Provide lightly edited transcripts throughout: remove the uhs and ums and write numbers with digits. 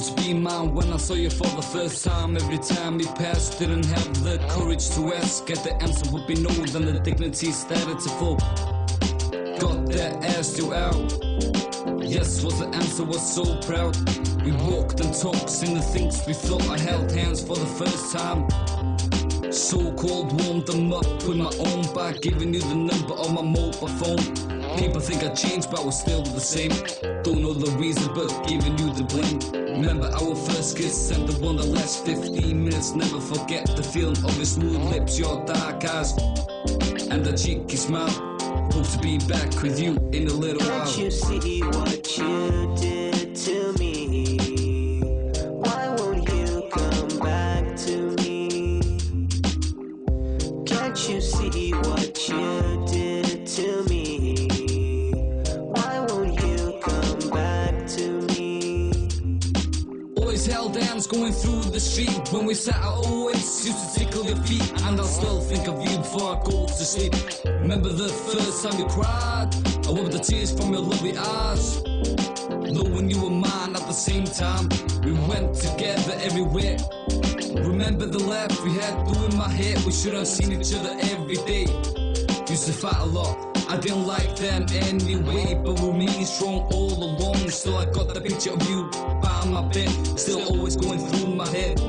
to be mine when I saw you for the first time. Every time we passed, didn't have the courage to ask. Get the answer would be no, then the dignity started to fall. Got there, asked you out. Yes was the answer, was so proud. We walked and talked, seen the things we thought. I held hands for the first time. So cold, warmed them up with my own back, giving you the number of my mobile phone. People think I changed, but we're still the same. Don't know the reason, but giving you the blame. Remember our first kiss and the one that last 15 minutes. Never forget the feeling of your smooth lips, your dark eyes, and the cheeky smile. Hope to be back with you in a little while. Can't you see what you did to me? Why won't you come back to me? Can't you see what you did to me? Why won't you come back to me? Always held hands going through the street. When we sat, I always used to tickle your feet, and I'll still think of you before I go to sleep. Remember the first time you cried? I wiped the tears from your lovely eyes, knowing you were mine at the same time. We went together everywhere. Remember the laugh we had doing my hair? We should have seen each other every day. Used to fight a lot, I didn't like them anyway, but we remained strong all along. Still I got the picture of you by my bed, still always going through my head.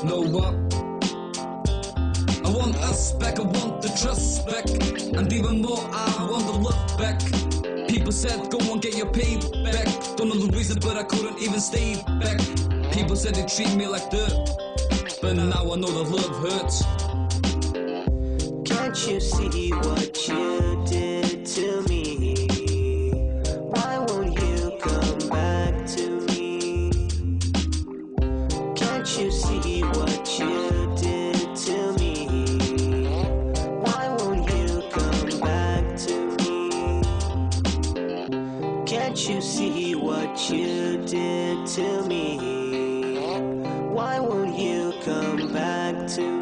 Know what? I want us back, I want the trust back, and even more I want the love back. People said go and get your pay back. Don't know the reason, but I couldn't even stay back. People said they treat me like dirt, but now I know that love hurts. Can't you see what you did to me? Why won't you come back to me? Can't you see what you did to me? Why won't you come back to me? Can't you see what you did to me? Why won't you come back to me?